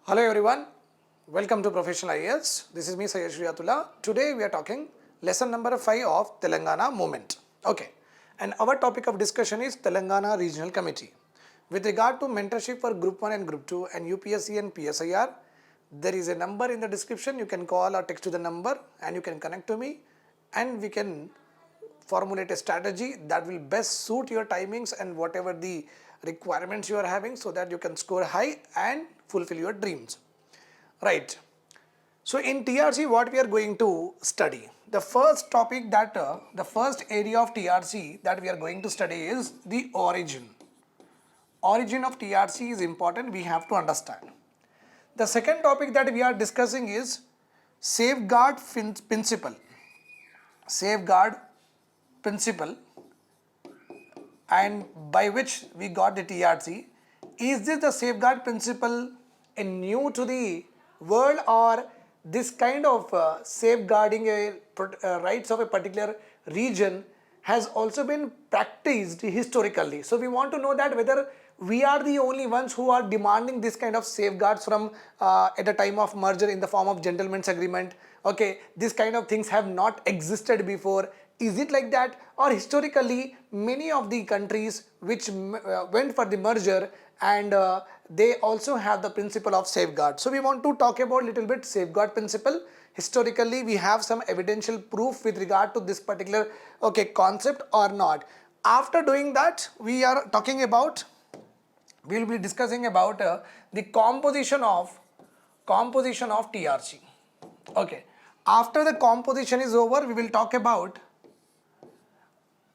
Hello everyone, welcome to Professional IAS. This is me Sayyid Shriatullah. Today we are talking lesson number 5 of Telangana movement. Okay, and our topic of discussion is Telangana Regional Committee. With regard to mentorship for Group 1 and Group 2 and UPSC and PSIR, there is a number in the description. You can call or text to the number and you can connect to me and we can formulate a strategy that will best suit your timings and whatever the requirements you are having so that you can score high and fulfill your dreams. Right. So in TRC what we are going to study? The first topic that, the first area of TRC that we are going to study is the origin. Origin of TRC is important, we have to understand. The second topic that we are discussing is safeguard principle. Safeguard principle, and by which we got the TRC. Is this the safeguard principle new to the world, or this kind of safeguarding rights of a particular region has also been practiced historically? So we want to know that whether we are the only ones who are demanding this kind of safeguards from at the time of merger in the form of gentleman's agreement. Okay, this kind of things have not existed before. Is it like that, or historically many of the countries which went for the merger and they also have the principle of safeguard? So we want to talk about little bit safeguard principle. Historically we have some evidential proof with regard to this particular concept or not. After doing that, we are talking about, we will be discussing about the composition of TRC. Okay, after the composition is over, we will talk about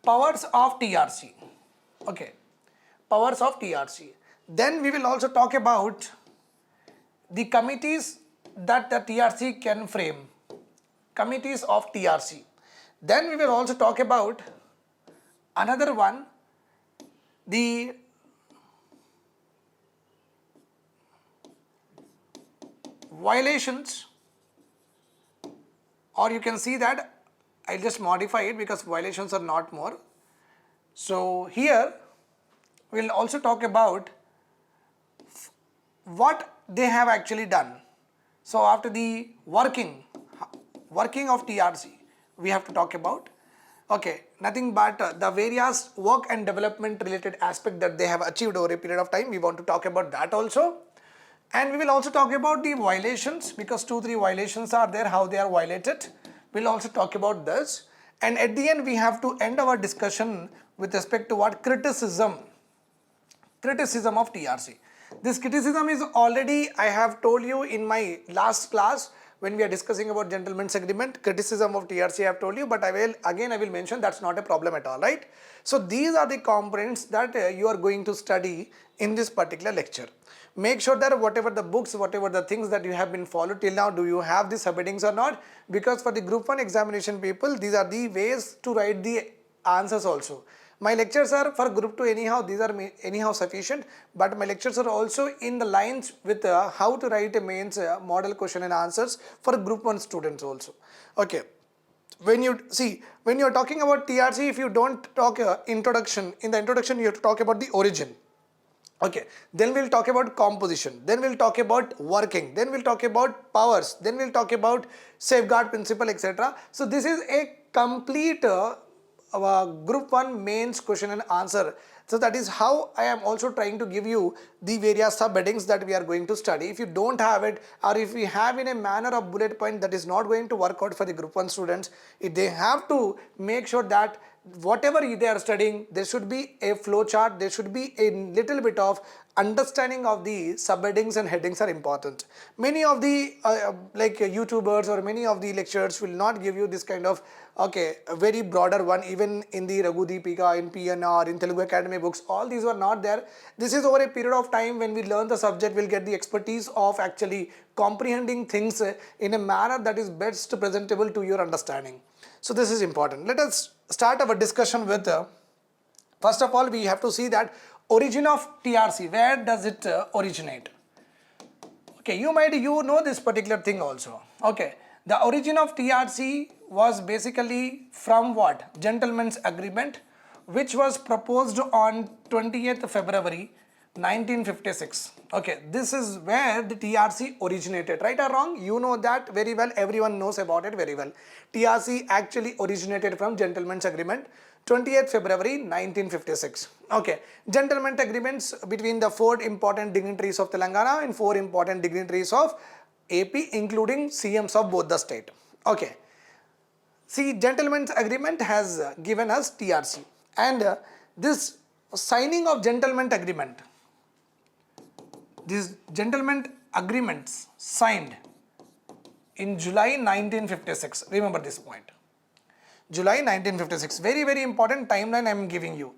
powers of TRC. Okay, powers of TRC. Then we will also talk about the committees that the TRC can frame, committees of TRC. Then we will also talk about another one, the violations, or you can see that I'll just modify it because violations are not more. So here we'll also talk about what they have actually done. So after the working of TRC, we have to talk about nothing but the various work and development related aspect that they have achieved over a period of time. We want to talk about that also. And we will also talk about the violations, because 2-3 violations are there, how they are violated. We'll also talk about this. And at the end we have to end our discussion with respect to what criticism of TRC. This criticism is already, I have told you in my last class when we are discussing about gentleman's agreement, criticism of TRC I have told you, but I will mention that's not a problem at all, right? So these are the components that you are going to study in this particular lecture. Make sure that whatever the books, whatever the things that you have been followed till now, do you have the subheadings or not? Because for the Group 1 examination people, these are the ways to write the answers also. My lectures are for Group 2 anyhow, these are anyhow sufficient, but my lectures are also in the lines with how to write a mains model question and answers for Group 1 students also. Okay. When you are talking about TRC, if you don't talk introduction, in the introduction you have to talk about the origin. Okay, then we'll talk about composition, then we'll talk about working, then we'll talk about powers, then we'll talk about safeguard principle, etc. So this is a complete Group 1 mains question and answer. So that is how I am also trying to give you the various subheadings that we are going to study. If you don't have it, or if we have in a manner of bullet point, that is not going to work out for the Group 1 students. They have to make sure that whatever they are studying, there should be a flow chart, there should be a little bit of understanding of the subheadings and headings are important. Many of the YouTubers or many of the lecturers will not give you this kind of a very broader one. Even in the Raghu Deepika, in PNR, in Telugu Academy books, all these were not there. This is over a period of time. When we learn the subject, we'll get the expertise of actually comprehending things in a manner that is best presentable to your understanding. So this is important. Let us start our discussion with first of all we have to see that origin of TRC. Where does it originate? Okay, you know this particular thing also. Okay, the origin of TRC was basically from what? Gentleman's agreement, which was proposed on 20th February 1956. Okay, this is where the TRC originated. Right or wrong? You know that very well. Everyone knows about it very well. TRC actually originated from Gentleman's Agreement, 28th February 1956. Okay, Gentleman's Agreements between the 4 important dignitaries of Telangana and 4 important dignitaries of AP, including CMs of both the state. Okay. See, Gentleman's Agreement has given us TRC, and this signing of Gentleman's Agreement, these Gentleman's Agreements signed in July 1956. Remember this point. July 1956. Very, very important timeline I am giving you.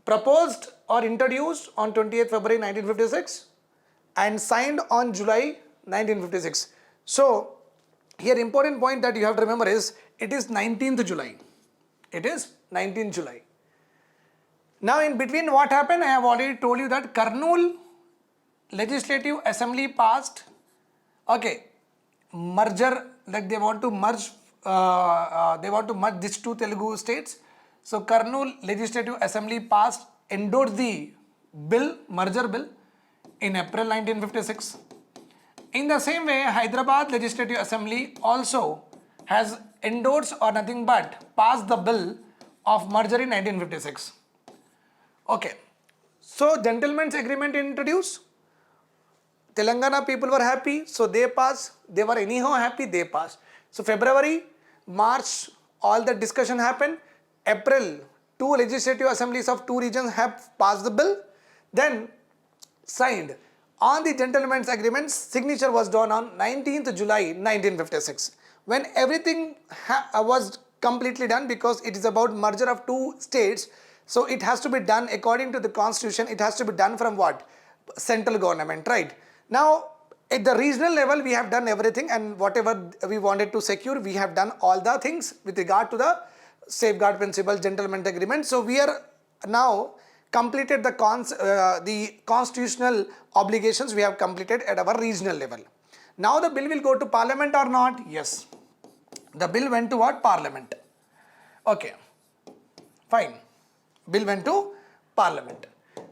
Proposed or introduced on 28th February 1956 and signed on July 1956. So, here important point that you have to remember is it is 19th July. It is 19th July. Now in between what happened, I have already told you that Kurnool Legislative Assembly passed, okay, merger, like they want to merge these 2 Telugu states. So Kurnool Legislative Assembly passed, endorsed the bill, merger bill in April 1956. In the same way, Hyderabad Legislative Assembly also has endorsed or nothing but passed the bill of merger in 1956. Okay, so Gentleman's Agreement introduced. Telangana people were happy, so they passed. They were anyhow happy, they passed. So February, March, all the discussion happened. April, 2 legislative assemblies of 2 regions have passed the bill. Then signed. On the Gentleman's Agreement, signature was done on 19th July 1956. When everything was completely done, because it is about merger of 2 states, so it has to be done according to the constitution. It has to be done from what? Central government, right? Now, at the regional level, we have done everything, and whatever we wanted to secure, we have done all the things with regard to the safeguard principle, Gentleman's Agreement. So we are now completed the constitutional obligations we have completed at our regional level. Now the bill will go to Parliament or not? Yes. The bill went to what? Parliament. Okay. Fine. Bill went to Parliament.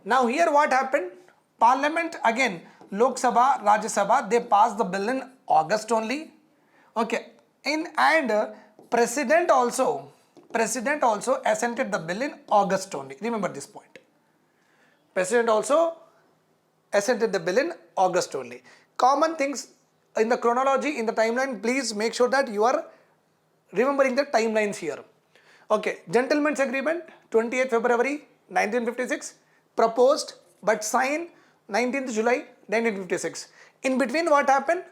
Now here what happened? Parliament again, Lok Sabha, Rajya Sabha, they passed the bill in August only. Okay. And President also assented the bill in August only. Remember this point. President also assented the bill in August only. Common things in the chronology, in the timeline, please make sure that you are remembering the timelines here. Okay, Gentleman's Agreement, 28th February 1956, proposed but signed 19th July 1956. In between what happened?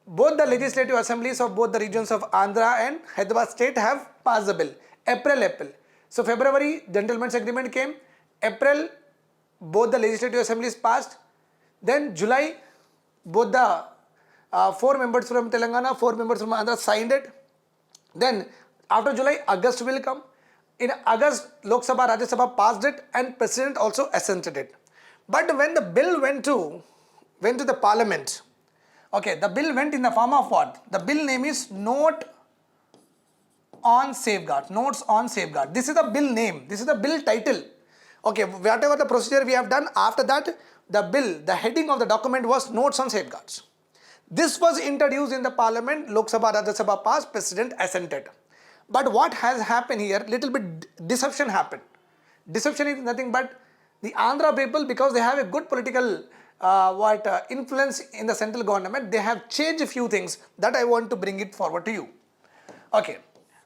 Both the legislative assemblies of both the regions of Andhra and Hyderabad state have passed the bill. April. So February, Gentleman's Agreement came. April, both the legislative assemblies passed. Then July, both the 4 members from Telangana, 4 members from Andhra signed it. Then after July, August will come. In August, Lok Sabha, Rajya Sabha passed it, and President also assented it. But when the bill went to the Parliament, okay, the bill went in the form of what? The bill name is Note on Safeguard. Notes on Safeguard. This is the bill name. This is the bill title. Okay, whatever the procedure we have done, after that, the bill, the heading of the document was Notes on Safeguards. This was introduced in the Parliament, Lok Sabha, Rajya Sabha passed, President assented. But what has happened here, little bit deception happened. Deception is nothing but the Andhra people, because they have a good political influence in the central government, they have changed a few things that I want to bring it forward to you. Okay.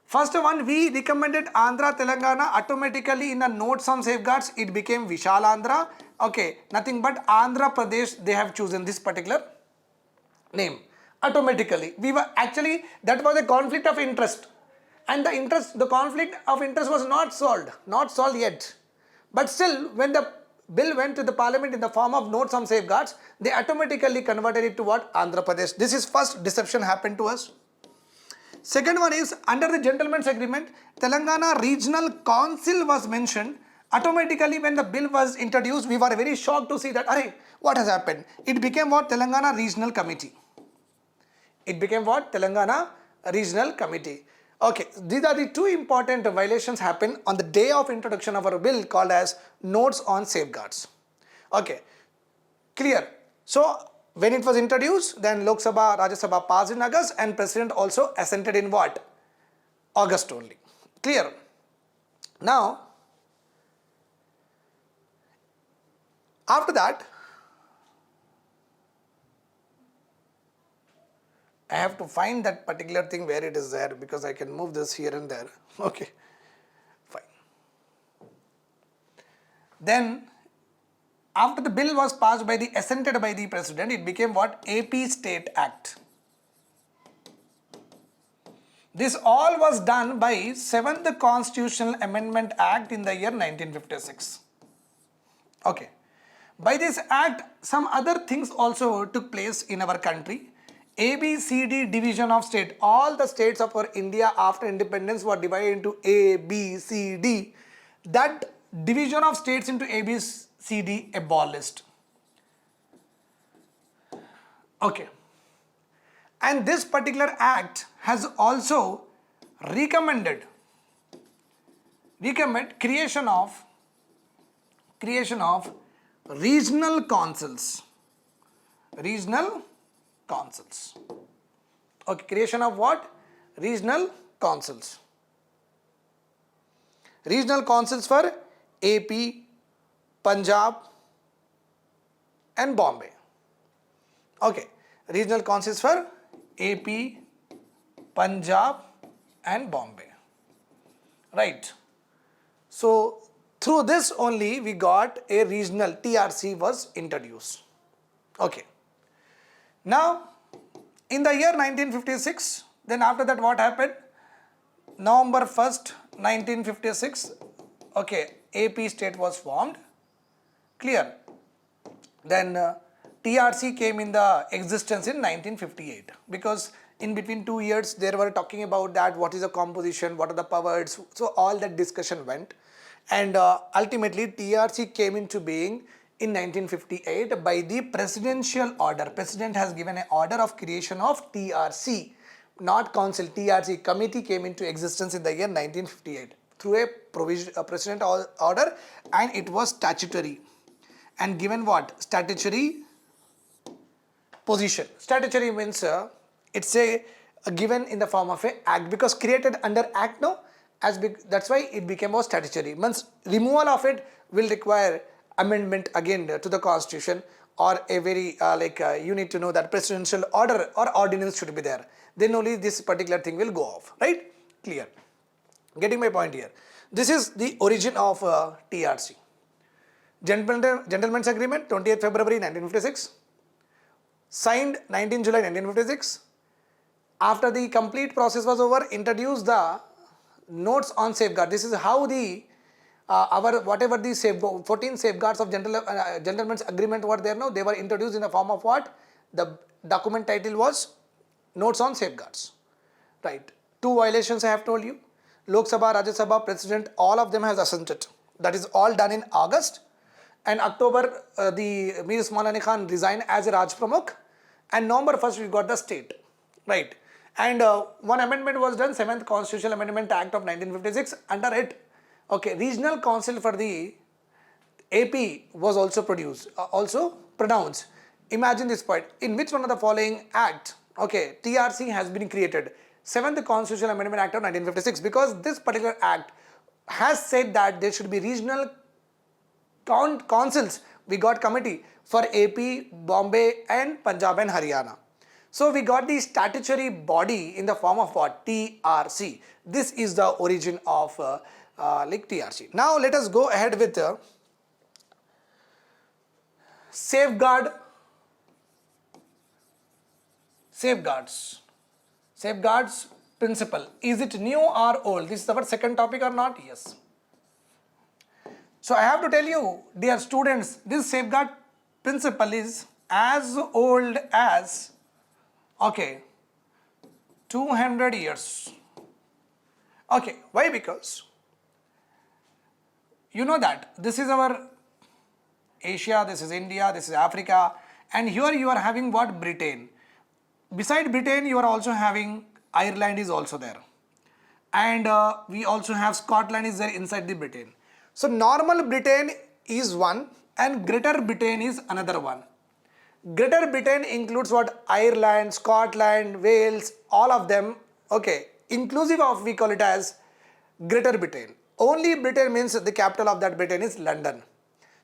First one, we recommended Andhra Telangana automatically in the Notes on Safeguards. It became Vishal Andhra. Okay, nothing but Andhra Pradesh, they have chosen this particular name automatically. We were actually, that was a conflict of interest, and the conflict of interest was not solved yet. But still, when the bill went to the Parliament in the form of Notes on Safeguards, they automatically converted it to what? Andhra Pradesh. This is first deception happened to us. Second one is, under the Gentleman's Agreement, Telangana Regional Council was mentioned. Automatically, when the bill was introduced, we were very shocked to see that, what has happened? It became what? Telangana Regional Committee. It became what? Telangana Regional Committee. Okay, these are the 2 important violations happened on the day of introduction of our bill called as Notes on Safeguards. Okay, clear. So when it was introduced, then Lok Sabha, Rajya Sabha passed in August, and President also assented in what? August only. Clear. Now, after that, I have to find that particular thing where it is there, because I can move this here and there. Okay, fine. Then, after the bill was passed by the assented by the President, it became what? AP State Act. This all was done by 7th Constitutional Amendment Act in the year 1956. Okay. By this act, some other things also took place in our country. ABCD division of state. All the states of our India after independence were divided into A, B, C, D. That division of states into A, B, C, D abolished. Okay. And this particular act has also recommended creation of regional councils. Regional councils. Okay, creation of what? Regional councils. Regional councils for AP, Punjab and Bombay. Okay, regional councils for AP, Punjab and Bombay. Right. So through this only we got a regional TRC was introduced. Okay. Now in the year 1956, then after that what happened? November 1st, 1956, okay, AP state was formed. Clear. Then TRC came in the existence in 1958, because in between 2 years they were talking about that what is the composition, what are the powers, so all that discussion went, and ultimately TRC came into being in 1958 by the presidential order. President has given an order of creation of TRC, not council. TRC committee came into existence in the year 1958 through a president order, and it was statutory and given what? Statutory position. Statutory means it's a given in the form of a act, because created under act, no, that's why it became a statutory. Means removal of it will require amendment again to the constitution, or a very you need to know that presidential order or ordinance should be there, then only this particular thing will go off, right? Clear. Getting my point here. This is the origin of TRC. Gentleman's Agreement 20th February 1956, signed 19 July 1956. After the complete process was over, introduced the notes on safeguard. This is how the whatever the 14 safeguards of Gentleman's Agreement were there now, they were introduced in the form of what? The document title was Notes on Safeguards. Right. 2 violations I have told you. Lok Sabha, Rajya Sabha, President, all of them has assented. That is all done in August. And October, the Mir Usman Ali Khan resigned as a Raj Pramukh. And November 1st, we got the state. Right. And one amendment was done, 7th Constitutional Amendment Act of 1956. Under it, okay, regional council for the AP was also pronounced. Imagine this point. In which one of the following act, okay, TRC has been created? 7th Constitutional Amendment Act of 1956, because this particular act has said that there should be regional councils. We got committee for AP, Bombay and Punjab and Haryana. So we got the statutory body in the form of what? TRC. This is the origin of TRC. Now let us go ahead with safeguards. Safeguards principle. Is it new or old? This is our second topic or not? Yes. So I have to tell you, dear students, this safeguard principle is as old as, okay, 200 years. Okay, why? Because you know that this is our Asia, this is India, this is Africa, and here you are having what? Britain. Beside Britain, you are also having Ireland is also there, and we also have Scotland is there inside the Britain. So normal Britain is one, and Greater Britain is another one. Greater Britain includes what? Ireland, Scotland, Wales, all of them, okay, inclusive of, we call it as Greater Britain. Only Britain means the capital of that Britain is London.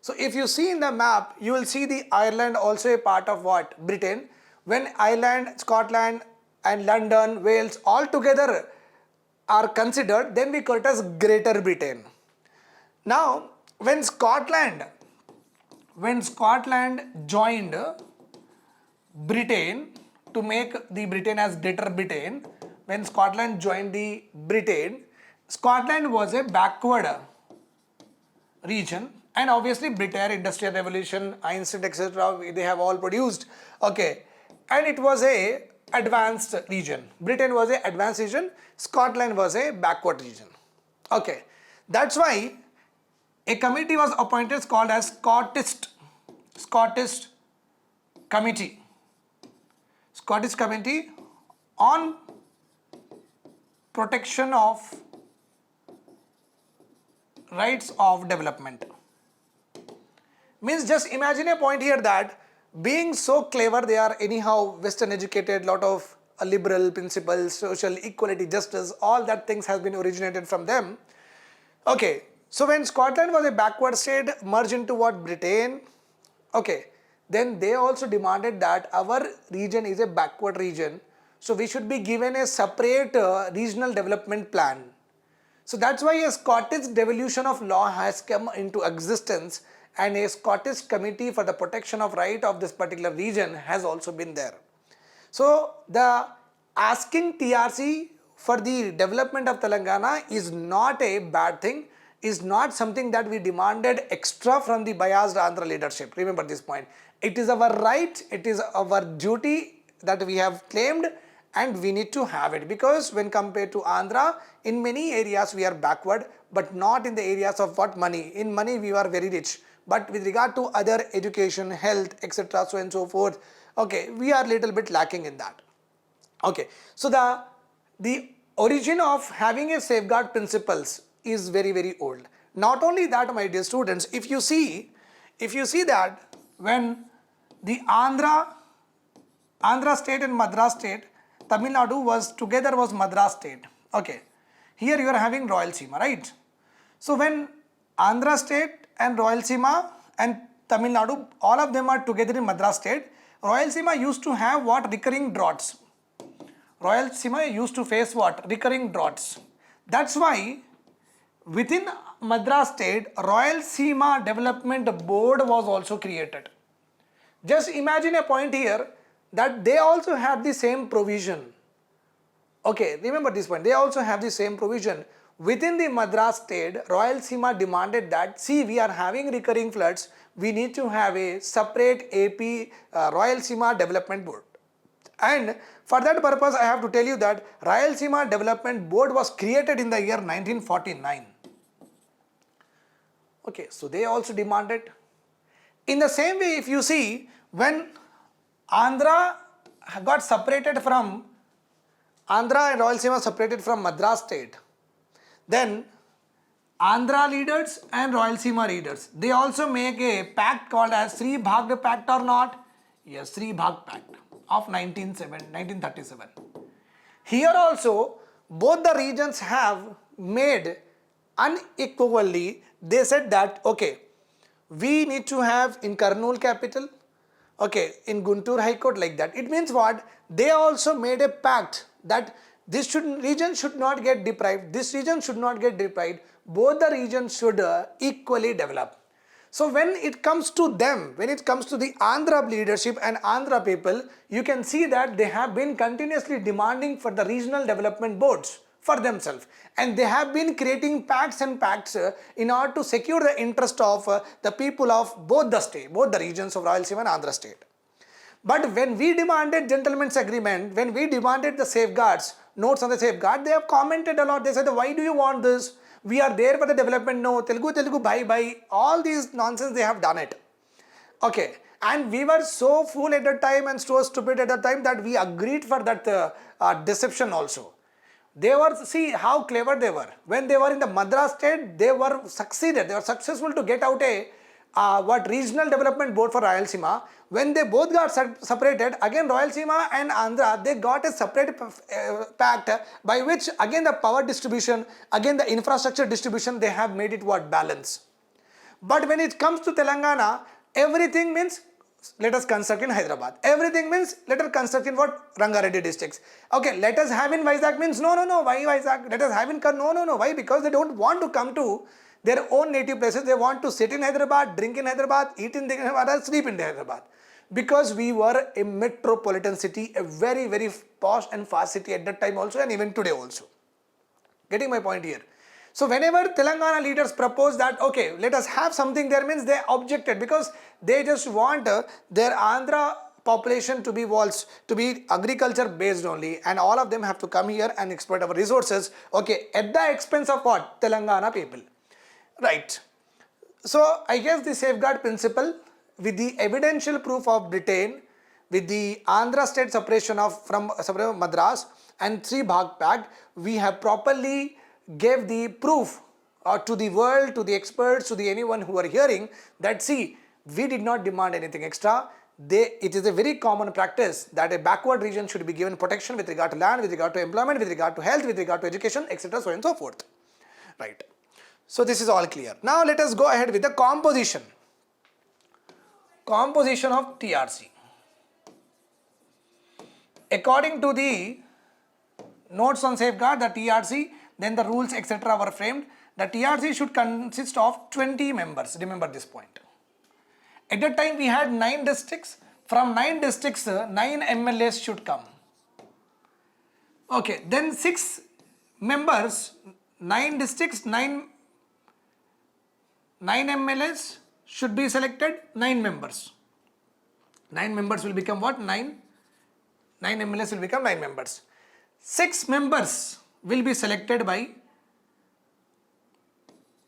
So if you see in the map, you will see the Ireland also a part of what? Britain. When Ireland, Scotland and London, Wales all together are considered, then we call it as Greater Britain. Now, when Scotland joined Britain to make the Britain as Greater Britain, when Scotland joined the Britain, Scotland was a backward region, and obviously Britain, Industrial Revolution, Einstein, etc., they have all produced, okay, and it was a advanced region. Britain was a advanced region, Scotland was a backward region, okay. That's why a committee was appointed called as Scottish Committee on Protection of Rights of Development. Means just imagine a point here that being so clever, they are anyhow Western educated, lot of liberal principles, social equality, justice, all that things has been originated from them. Okay, so when Scotland was a backward state, merged into what? Britain, okay, then they also demanded that our region is a backward region, so we should be given a separate regional development plan. So that's why a Scottish devolution of law has come into existence, and a Scottish Committee for the Protection of Right of this particular region has also been there. So the asking TRC for the development of Telangana is not a bad thing, is not something that we demanded extra from the biased Andhra leadership. Remember this point. It is our right, it is our duty that we have claimed, and we need to have it, because when compared to Andhra, in many areas we are backward, but not in the areas of what? Money. In money we are very rich, but with regard to other education, health, etc., so and so forth, okay, we are little bit lacking in that. Okay, so the origin of having a safeguard principles is very, very old. Not only that, my dear students, if you see that when the Andhra state and Madras state, Tamil Nadu was together was Madras state. Okay, here you are having Royalseema, right? So when Andhra state and Royalseema and Tamil Nadu, all of them are together in Madras state, Royalseema used to have what? Recurring droughts. Royalseema used to face what? Recurring droughts. That's why within Madras state, Royalseema Development Board was also created. Just imagine a point here that they also have the same provision. Okay, remember this point, they also have the same provision. Within the Madras state, Royalseema demanded that, see, we are having recurring floods, we need to have a separate AP Royalseema Development Board. And for that purpose, I have to tell you that Royalseema Development Board was created in the year 1949. Okay, so they also demanded. In the same way, if you see, when Andhra got separated from, Andhra and Royalseema separated from Madras state, then Andhra leaders and Royalseema leaders, they also make a pact called as Sri Bhag Pact or not? Yes, Sri Bhag Pact of 1937. Here also, both the regions have made unequally, they said that, okay, we need to have in Kurnool capital, okay, in Guntur High Court, like that. It means what? They also made a pact that this region should not get deprived, this region should not get deprived, both the regions should equally develop. So when it comes to them, when it comes to the Andhra leadership and Andhra people, you can see that they have been continuously demanding for the regional development boards for themselves, and they have been creating pacts and pacts in order to secure the interest of the people of both the state, both the regions of Royalseema and Andhra state. But when we demanded gentleman's agreement, when we demanded the safeguards, notes on the safeguard, they have commented a lot. They said, why do you want this? We are there for the development. No, Telugu, bye. All these nonsense, they have done it. Okay. And we were so fool at that time and so stupid at that time that we agreed for that deception also. They were, see how clever they were. When they were in the Madras state, they were succeeded. They were successful to get out a what regional development board for Rayalaseema, when they both got separated, again Rayalaseema and Andhra, they got a separate pact by which again the power distribution, again the infrastructure distribution, they have made it what? Balance. But when it comes to Telangana, everything means let us construct in Hyderabad. Everything means let us construct in what? Rangareddy districts. Okay, let us have in Vizag means no, why Vizag? Let us have in no, why? Because they don't want to come to their own native places. They want to sit in Hyderabad, drink in Hyderabad, eat in Hyderabad, sleep in Hyderabad. Because we were a metropolitan city, a very, very posh and fast city at that time also, and even today also. Getting my point here? So whenever Telangana leaders propose that, okay, let us have something there, means they objected because they just want their Andhra population to be agriculture based only, and all of them have to come here and exploit our resources, okay, at the expense of what? Telangana people. Right. So I guess the safeguard principle with the evidential proof of Britain, with the Andhra state separation from Madras and 3 Bhag Pact, we have properly gave the proof to the world, to the experts, to the anyone who are hearing that see, we did not demand anything extra. It is a very common practice that a backward region should be given protection with regard to land, with regard to employment, with regard to health, with regard to education, etc. so on and so forth. Right. So this is all clear. Now let us go ahead with the composition. Composition of TRC. According to the notes on safeguard, the TRC, then the rules etc. were framed. The TRC should consist of 20 members. Remember this point. At that time we had 9 districts. From 9 districts, 9 MLAs should come. Okay, then 6 members, 9 districts, 9 MLAs should be selected, 9 members. 9 members will become what? 9 MLAs will become 9 members. 6 members will be selected by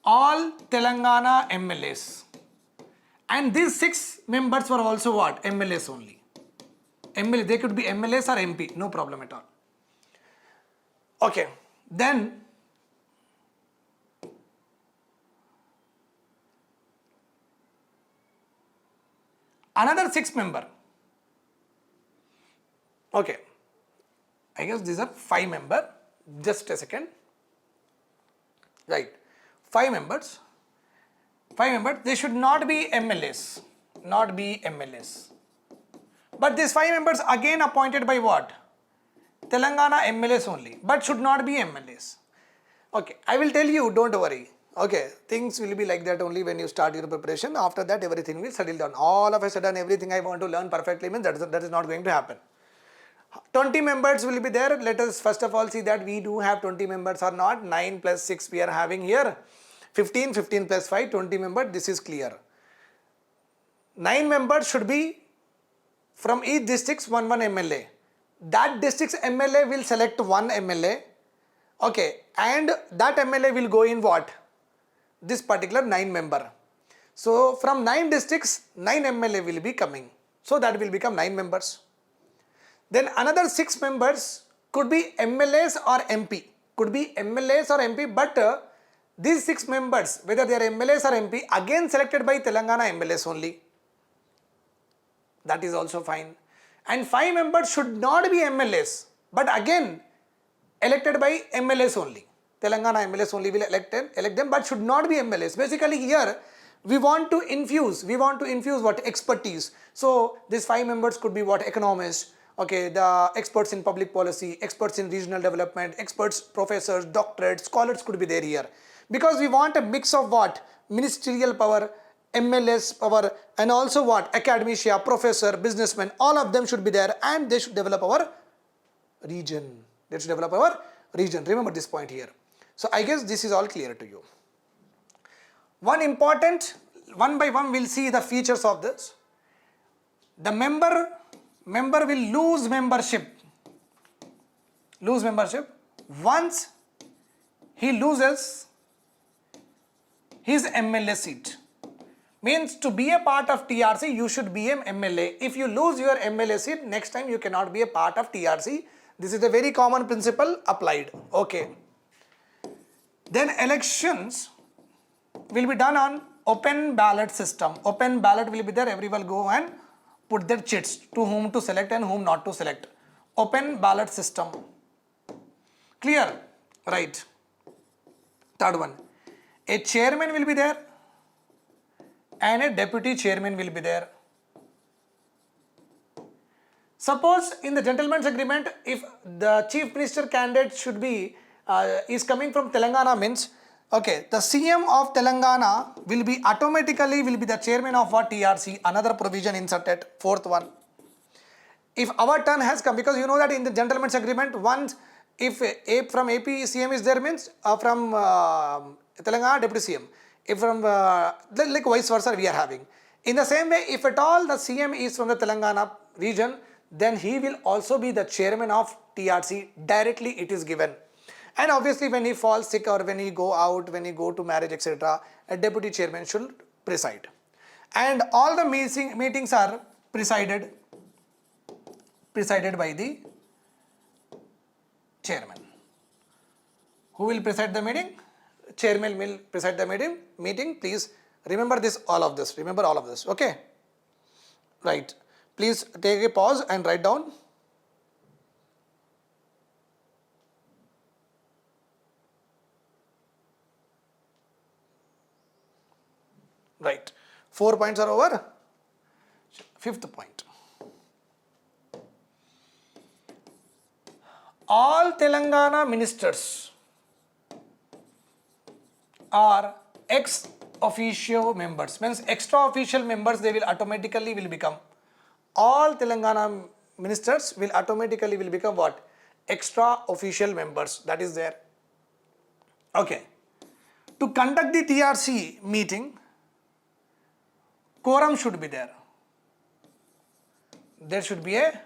all Telangana MLAs. And these 6 members were also what? MLAs only. MLA, they could be MLAs or MP, no problem at all. Okay, then another 6 member. Okay, I guess these are 5 member. Just a second. Right, 5 members. 5 members. They should not be MLAs. Not be MLAs. But these 5 members again appointed by what? Telangana MLAs only. But should not be MLAs. Okay, I will tell you, don't worry. Okay, things will be like that only when you start your preparation. After that, everything will settle down. All of a sudden, everything I want to learn perfectly means that is not going to happen. 20 members will be there. Let us first of all see that we do have 20 members or not. 9 plus 6 we are having here. 15 plus 5, 20 members. This is clear. 9 members should be from each district, one MLA. That district's MLA will select one MLA. Okay, and that MLA will go in what? This particular 9 member. So from 9 districts, 9 MLA will be coming. So that will become 9 members. Then another 6 members could be MLAs or MP. Could be MLAs or MP, but these 6 members, whether they are MLAs or MP, again selected by Telangana MLAs only. That is also fine. And 5 members should not be MLAs, but again elected by MLAs only. Telangana MLAs only will elect them, but should not be MLAs. Basically here we want to infuse what? Expertise. So these 5 members could be what? Economists, okay, the experts in public policy, experts in regional development, experts, professors, doctorates, scholars could be there here. Because we want a mix of what? Ministerial power, MLAs power, and also what? Academia, professor, businessmen, all of them should be there, and they should develop our region. They should develop our region. Remember this point here. So I guess this is all clear to you. One by one we'll see the features of this. The member will lose membership. Once he loses his MLA seat. Means to be a part of TRC, you should be an MLA. If you lose your MLA seat, next time you cannot be a part of TRC. This is a very common principle applied. Okay. Then elections will be done on Open ballot system. Open ballot will be there. Everyone will go and put their chits to whom to select and whom not to select. Open ballot system. Clear? Right. Third one. A chairman will be there and a deputy chairman will be there. Suppose in the gentleman's agreement, if the chief minister candidate should be is coming from Telangana means, okay, the CM of Telangana will be automatically will be the chairman of what TRC. Another provision inserted. Fourth one. If our turn has come, because you know that in the gentleman's agreement, once if from AP CM is there means from Telangana deputy CM. If from like vice versa we are having. In the same way, if at all the CM is from the Telangana region, then he will also be the chairman of TRC. Directly it is given. And obviously when he falls sick or when he go out, when he go to marriage, etc., a deputy chairman should preside. And all the meetings are presided by the chairman. Who will preside the meeting? Chairman will preside the meeting. Please remember this, all of this. Remember all of this. Okay. Right. Please take a pause and write down. Right. 4 points are over. Fifth point. All Telangana ministers are ex officio members. Means extra official members, they will automatically will become. All Telangana ministers will automatically will become what? Extra official members. That is there. Okay. To conduct the TRC meeting, quorum should be there. There should be a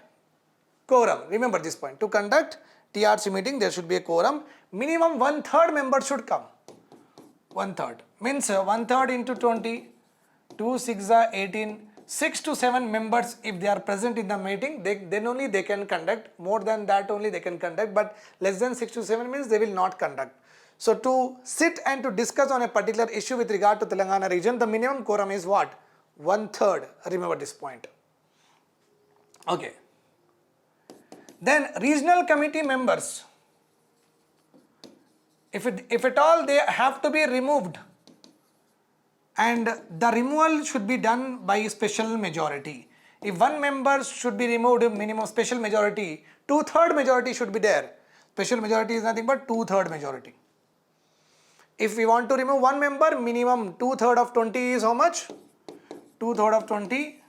quorum. Remember this point. To conduct TRC meeting, there should be a quorum. Minimum 1/3 members should come. 1/3 means 1/3 into 20, 2 6 are 18. 6 to 7 members, if they are present in the meeting, then only they can conduct. More than that only they can conduct, but less than 6 to 7 means they will not conduct. So to sit and to discuss on a particular issue with regard to Telangana region, the minimum quorum is what? 1/3. Remember this point. Okay. Then regional committee members, if at all they have to be removed, and the removal should be done by special majority. If one member should be removed, minimum special majority, 2/3 majority should be there. Special majority is nothing but 2/3 majority. If we want to remove one member, minimum 2/3 of 20 is how much? 2/3 of 20,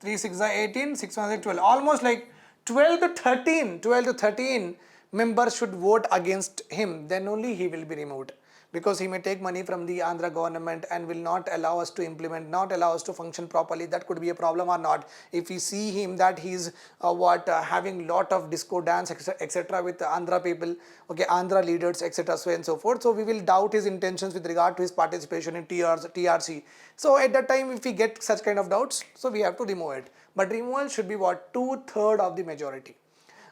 3 6 are 18, 6 1 is 12. Almost like 12 to 13 members should vote against him. Then only he will be removed. Because he may take money from the Andhra government and will not allow us to implement, not allow us to function properly. That could be a problem or not. If we see him that he is having lot of disco dance, etc. with Andhra people, okay, Andhra leaders, etc. so and so forth. So we will doubt his intentions with regard to his participation in TRC. So at that time, if we get such kind of doubts, so we have to remove it. But removal should be what? 2/3 of the majority.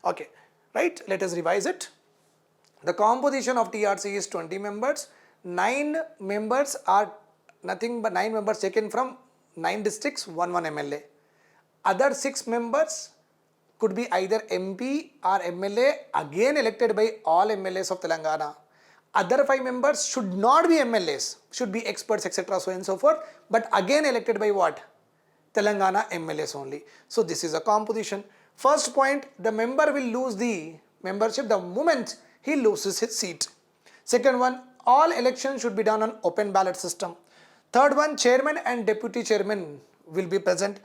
Okay, right? Let us revise it. The composition of TRC is 20 members. 9 members are nothing but 9 members taken from 9 districts, 1 MLA. Other 6 members could be either MP or MLA, again elected by all MLAs of Telangana. Other 5 members should not be MLAs, should be experts, etc. so and so forth, but again elected by what? Telangana MLAs only. So this is a composition. First point, the member will lose the membership the moment he loses his seat. Second one, all elections should be done on open ballot system. Third one, chairman and deputy chairman will be present.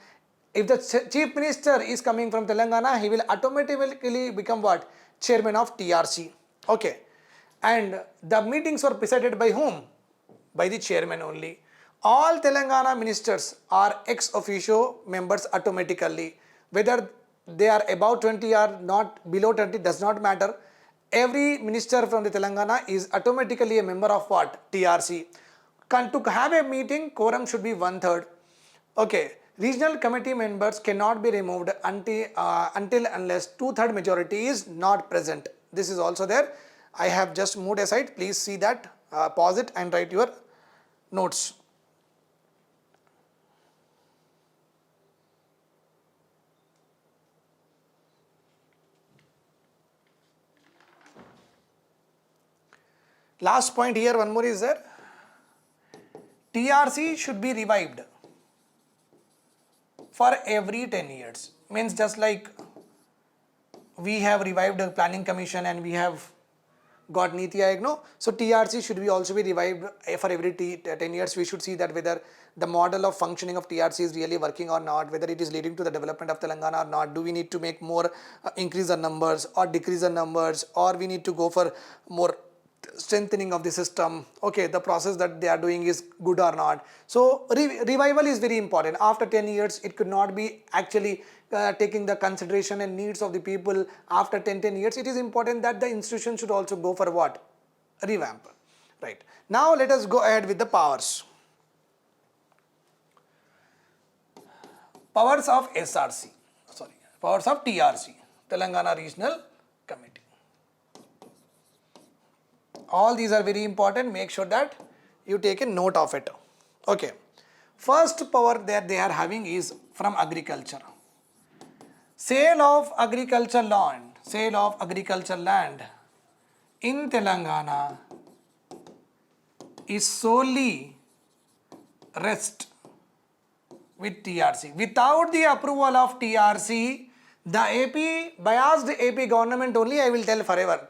If the chief minister is coming from Telangana, he will automatically become what? Chairman of TRC. Okay. And the meetings were presided by whom? By the chairman only. All Telangana ministers are ex officio members automatically. Whether they are above 20 or not below 20 does not matter. Every minister from the Telangana is automatically a member of what? TRC. To have a meeting, quorum should be 1/3. Okay. Regional committee members cannot be removed until unless 2/3 majority is not present. This is also there. I have just moved aside. Please see that. Pause it and write your notes. Last point here, one more is there. TRC should be revived for every 10 years. Means just like we have revived the planning commission and we have got Niti Aayog, no? So TRC should be also be revived for every 10 years. We should see that whether the model of functioning of TRC is really working or not, whether it is leading to the development of Telangana or not. Do we need to make more, increase the numbers or decrease the numbers, or we need to go for more strengthening of the system? Okay, the process that they are doing is good or not. So revival is very important. After 10 years, it could not be actually taking the consideration and needs of the people after 10 years. It is important that the institution should also go for what? Revamp. Right. Now let us go ahead with the powers. Powers of SRC, sorry, powers of TRC, Telangana Regional Committee. All these are very important. Make sure that you take a note of it. Okay. First power that they are having is from agriculture. Sale of agricultural land, in Telangana is solely rest with TRC. Without the approval of TRC, the AP, biased AP government only, I will tell forever.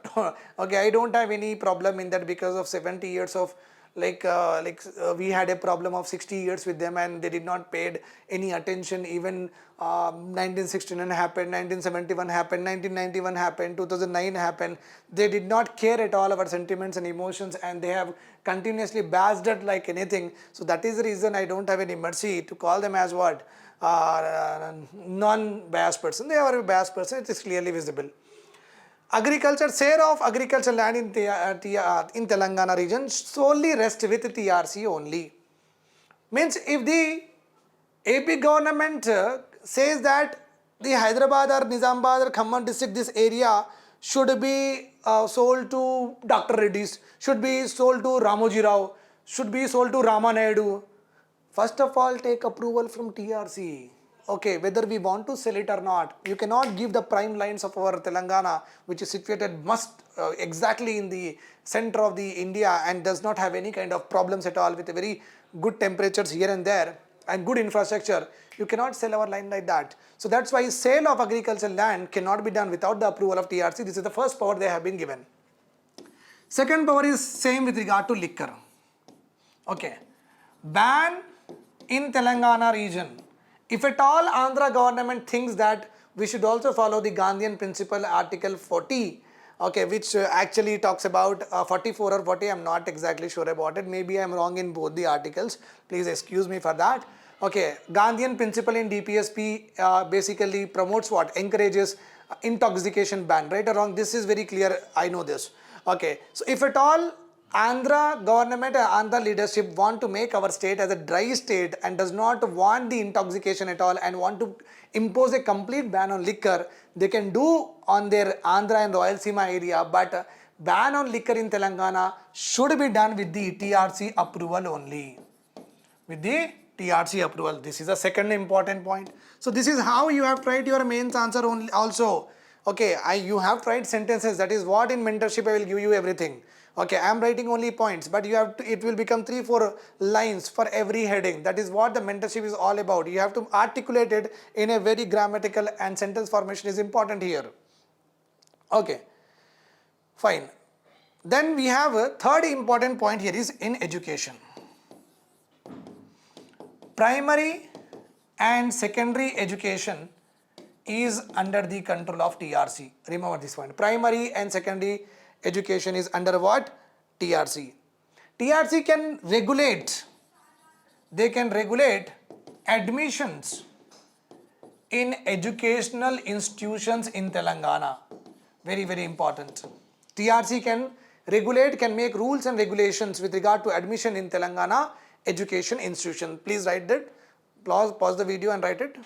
Okay, I don't have any problem in that because of 70 years of we had a problem of 60 years with them and they did not paid any attention. Even 1969 happened, 1971 happened, 1991 happened, 2009 happened. They did not care at all our sentiments and emotions, and they have continuously bashed it like anything. So that is the reason I don't have any mercy to call them as what? Non-biased person. They are a biased person, it is clearly visible. Agriculture, share of agricultural land in Telangana region solely rest with TRC only. Means if the AP government says that the Hyderabad or Nizamabad or Khammam district, this area should be sold to Dr. Reddy's, should be sold to Ramoji Rao, should be sold to Ramanaidu. First of all, take approval from TRC. Okay, whether we want to sell it or not, you cannot give the prime lines of our Telangana, which is situated exactly in the center of the India and does not have any kind of problems at all, with a very good temperatures here and there and good infrastructure. You cannot sell our land like that. So that's why sale of agricultural land cannot be done without the approval of TRC. This is the first power they have been given. Second power is same with regard to liquor. Okay, ban in Telangana region. If at all Andhra government thinks that we should also follow the Gandhian principle, article 40, okay, which actually talks about 44 or 40, I am not exactly sure about it. Maybe I am wrong in both the articles. Please excuse me for that. Okay, Gandhian principle in DPSP basically promotes what? Encourages intoxication ban, right or wrong? This is very clear, I know this. Okay, so if at all Andhra government, Andhra leadership want to make our state as a dry state and does not want the intoxication at all and want to impose a complete ban on liquor, they can do on their Andhra and Rayalaseema area, but ban on liquor in Telangana should be done with the TRC approval only. With the TRC approval. This is a second important point. So this is how you have tried your mains answer only also. Okay, you have tried sentences. That is what in mentorship I will give you everything. Okay, I am writing only points, but you have to, it will become 3-4 lines for every heading. That is what the mentorship is all about. You have to articulate it in a very grammatical, and sentence formation is important here. Okay, fine. Then we have a third important point here is in education. Primary and secondary education is under the control of TRC. Remember this point. Primary and secondary education is under what? TRC. TRC can regulate. They can regulate admissions in educational institutions in Telangana. Very, very important. TRC can regulate, can make rules and regulations with regard to admission in Telangana education institution. Please write that. Pause the video and write it.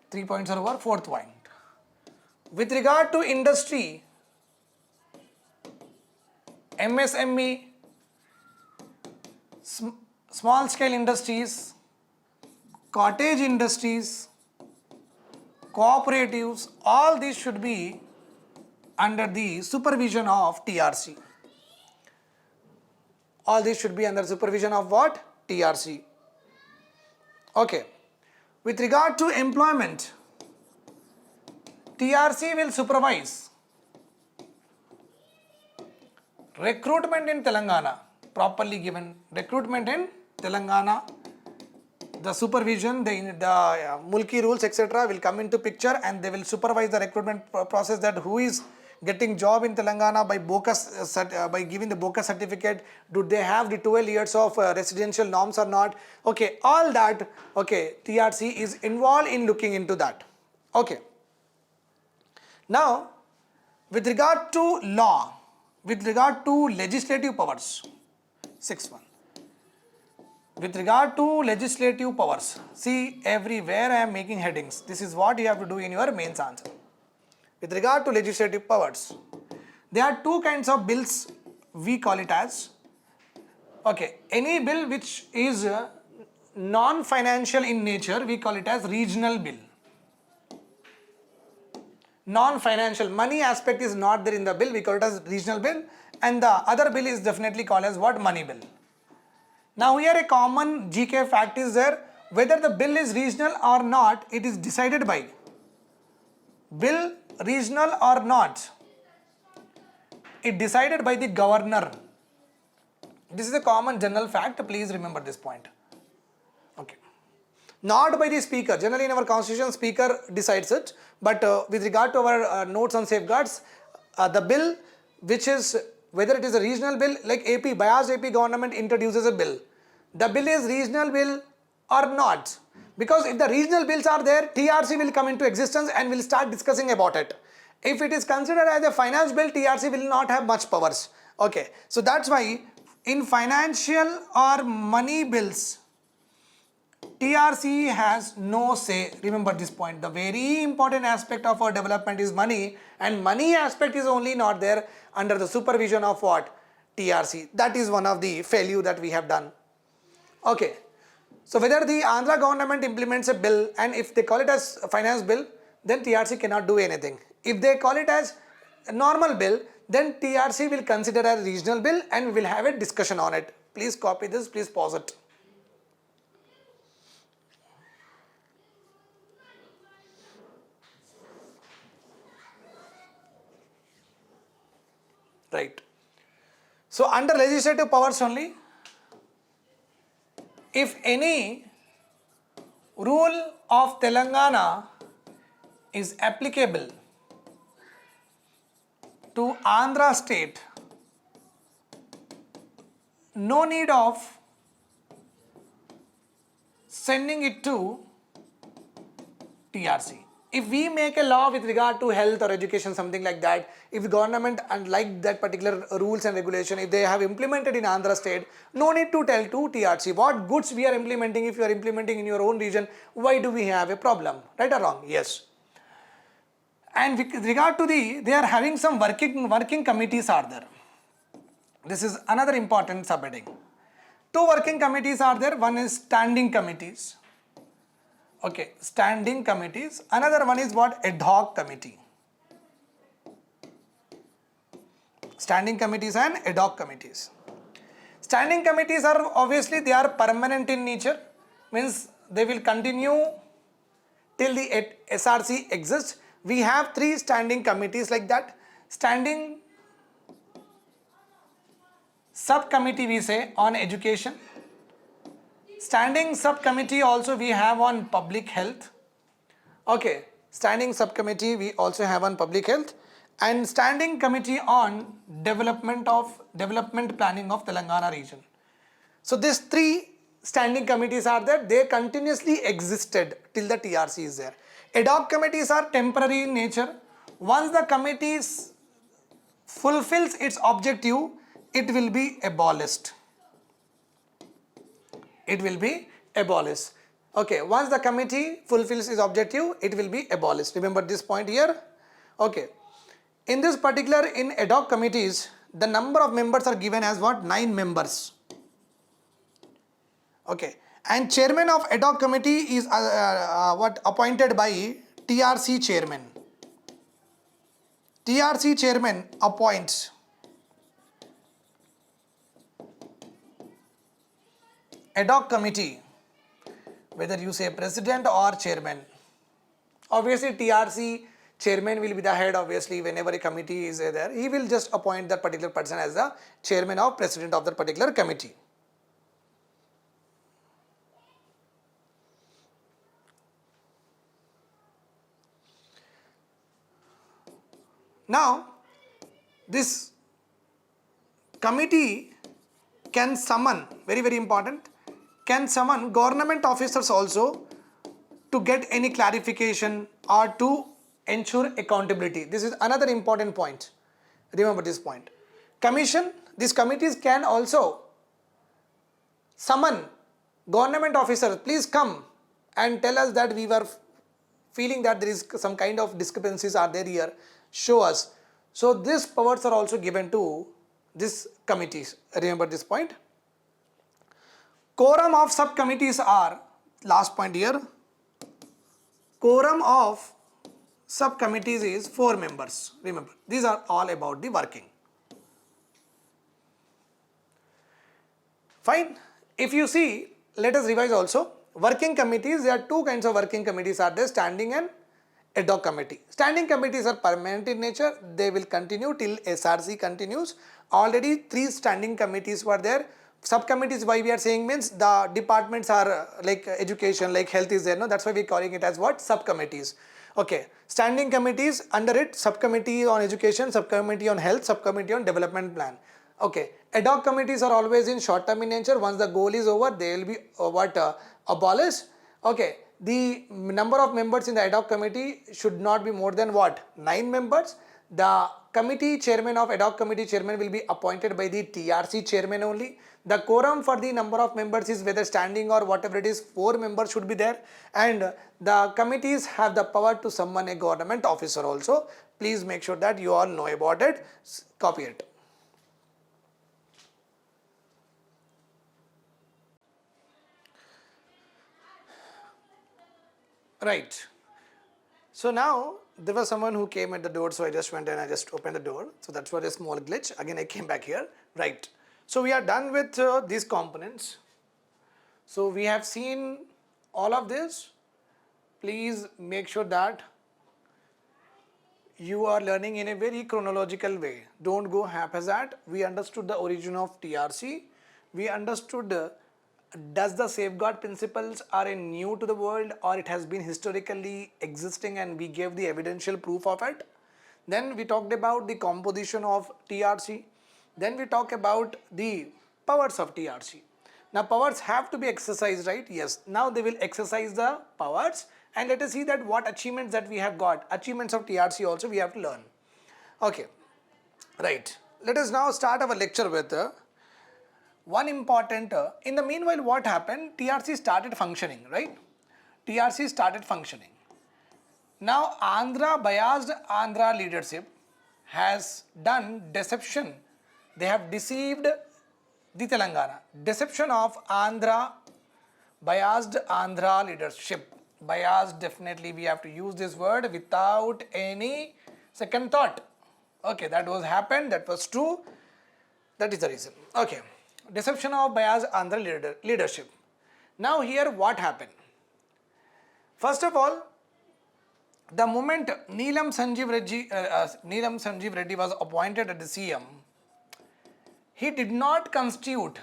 Three points are over. Fourth point. With regard to industry, MSME, small scale industries, cottage industries, cooperatives, all these should be under the supervision of TRC. All these should be under supervision of what? TRC. Okay. With regard to employment, TRC will supervise recruitment in Telangana, properly given recruitment in Telangana. The supervision, the mulki rules, etc. will come into picture, and they will supervise the recruitment process, that who is getting job in Telangana by BOCUS, by giving the BOCUS certificate, do they have the 12 years of residential norms or not? Okay, all that, okay, TRC is involved in looking into that. Okay. Now, with regard to law, with regard to legislative powers, 6.1. With regard to legislative powers, see, everywhere I am making headings. This is what you have to do in your mains answer. With regard to legislative powers, there are two kinds of bills, we call it as, okay, any bill which is non-financial in nature, we call it as regional bill. Non-financial, money aspect is not there in the bill, we call it as regional bill, and the other bill is definitely called as what? Money bill. Now here a common GK fact is there, whether the bill is regional or not, it is decided by bill regional or not, it decided by the governor. This is a common general fact, please remember this point. Okay. Not by the speaker. Generally in our constitution, speaker decides it, but with regard to our notes on safeguards, the bill which is, whether it is a regional bill, like AP, biased AP government introduces a bill. The bill is regional bill or not. Because if the regional bills are there, TRC will come into existence and will start discussing about it. If it is considered as a finance bill, TRC will not have much powers. Okay, so that's why in financial or money bills, TRC has no say. Remember this point. The very important aspect of our development is money, and money aspect is only not there under the supervision of what? TRC. That is one of the failure that we have done. Okay. So whether the Andhra government implements a bill, and if they call it as a finance bill, then TRC cannot do anything. If they call it as a normal bill, then TRC will consider as a regional bill and we will have a discussion on it. Please copy this, please pause it. Right. So under legislative powers only, if any rule of Telangana is applicable to Andhra state, no need of sending it to TRC. If we make a law with regard to health or education, something like that, if the government and like that particular rules and regulation, if they have implemented in Andhra state, no need to tell to TRC what goods we are implementing. If you are implementing in your own region, why do we have a problem? Right or wrong? Yes. And with regard to they are having some working committees are there. This is another important subheading. Two working committees are there. One is standing committees. Okay, standing committees. Another one is what? Ad hoc committee. Standing committees and ad hoc committees. Standing committees are obviously they are permanent in nature, means they will continue till the SRC exists. We have three standing committees like that. Standing subcommittee we say on education. Standing subcommittee also we have on public health. Okay, standing subcommittee we also have on public health, and standing committee on development planning of Telangana region. So these three standing committees are there. They continuously existed till the TRC is there. Ad hoc committees are temporary in nature. Once the committee fulfills its objective, it will be abolished. It will be abolished. Okay, once the committee fulfills its objective, it will be abolished. Remember this point here. Okay, in this particular, in ad hoc committees, the number of members are given as what? 9 members. Okay, and chairman of ad hoc committee is what? Appointed by TRC chairman. TRC chairman appoints ad hoc committee, whether you say president or chairman. Obviously, TRC chairman will be the head. Obviously, whenever a committee is there, he will just appoint that particular person as the chairman or president of that particular committee. Now, this committee can summon, very very important, can summon government officers also to get any clarification or to ensure accountability. This is another important point. Remember this point. These committees can also summon government officers, please come and tell us that we were feeling that there is some kind of discrepancies are there here, show us. So these powers are also given to these committees. Remember this point. Quorum of subcommittees are, last point here, quorum of subcommittees is 4 members. Remember, these are all about the working. Fine. If you see, let us revise also. Working committees, there are 2 kinds of working committees are there, standing and ad hoc committee. Standing committees are permanent in nature. They will continue till SRC continues. Already 3 standing committees were there. Subcommittees, why we are saying means the departments are like education, like health is there. No, that's why we are calling it as what? Subcommittees. Okay. Standing committees, under it, subcommittee on education, subcommittee on health, subcommittee on development plan. Okay. Ad hoc committees are always in short term in nature. Once the goal is over, they will be abolished. Okay. The number of members in the ad hoc committee should not be more than what? 9 members. The committee chairman of ad hoc committee chairman will be appointed by the TRC chairman only. The quorum for the number of members is whether standing or whatever it is, 4 members should be there, and the committees have the power to summon a government officer also. Please make sure that you all know about it. Copy it. Right. So now there was someone who came at the door, so I just went and I just opened the door. So that's what a small glitch. Again, I came back here. Right. So we are done with these components. So we have seen all of this. Please make sure that you are learning in a very chronological way. Don't go haphazard. We understood the origin of TRC. We understood does the safeguard principles are new to the world or it has been historically existing and we gave the evidential proof of it. Then we talked about the composition of TRC. Then we talk about the powers of TRC. Now powers have to be exercised, right? Yes. Now they will exercise the powers and let us see that what achievements that we have got. Achievements of TRC also we have to learn. Okay. Right. Let us now start our lecture with one important, in the meanwhile what happened, TRC started functioning, right? TRC started functioning. Now biased Andhra leadership has done deception. They have deceived the Telangana. Deception of biased Andhra leadership. Biased, definitely we have to use this word without any second thought. Okay, that was happened, that was true. That is the reason. Okay. Deception of biased Andhra leadership. Now here what happened? First of all, the moment Nizam Sanjeev Reddy was appointed as the CM, he did not constitute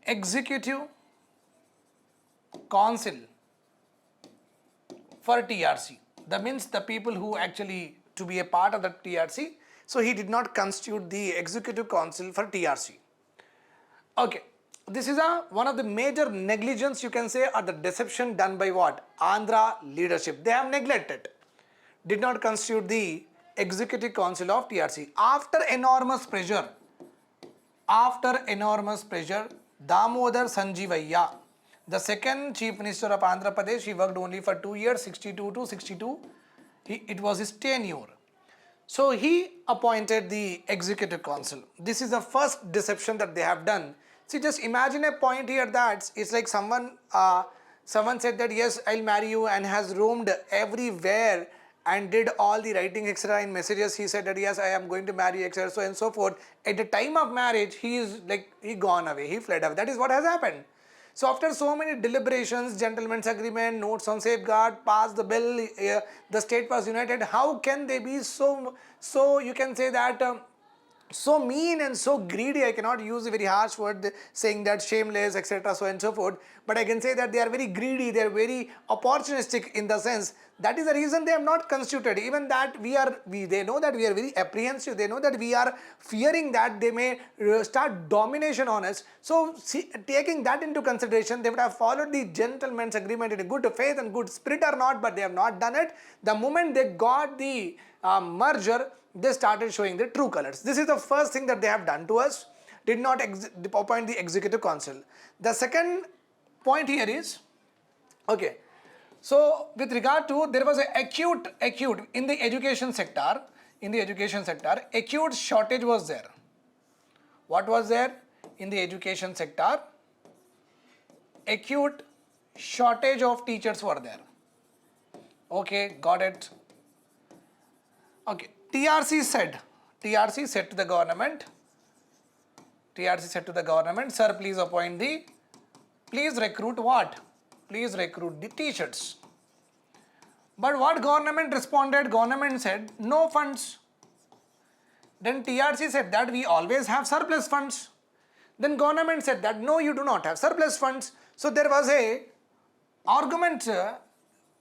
executive council for TRC. That means the people who actually to be a part of the TRC. So he did not constitute the executive council for TRC. Okay. This is one of the major negligence you can say or the deception done by what? Andhra leadership. They have neglected. Did not constitute the executive council of TRC. After enormous pressure, Damodar Sanjeevayya, the second Chief Minister of Andhra Pradesh, he worked only for 2 years, 62 to 62. It was his tenure. So he appointed the executive council. This is the first deception that they have done. See, just imagine a point here that it's like someone said that yes, I'll marry you, and has roamed everywhere and did all the writing etc. in messages. He said that yes, I am going to marry you etc. So and so forth. At the time of marriage, he gone away, he fled away. That is what has happened. So after so many deliberations, gentlemen's agreement, notes on safeguard, passed the bill, the state was united. How can they be so you can say that so mean and so greedy? I cannot use a very harsh word saying that shameless etc. so and so forth, but I can say that they are very greedy, they are very opportunistic in the sense that is the reason they have not constituted. Even that they know that we are very apprehensive, they know that we are fearing that they may start domination on us. So taking that into consideration, they would have followed the gentleman's agreement in a good faith and good spirit or not, but they have not done it. The moment they got the merger, they started showing the true colors. This is the first thing that they have done to us. Did not appoint the executive council. The second point here is, okay, so with regard to, there was a acute in the education sector, acute shortage was there. What was there in the education sector? Acute shortage of teachers were there. Okay, got it. Okay, TRC said to the government, sir, please recruit what? Please recruit the teachers. But what government responded? Government said, no funds. Then TRC said that we always have surplus funds. Then government said that no, you do not have surplus funds. So there was a argument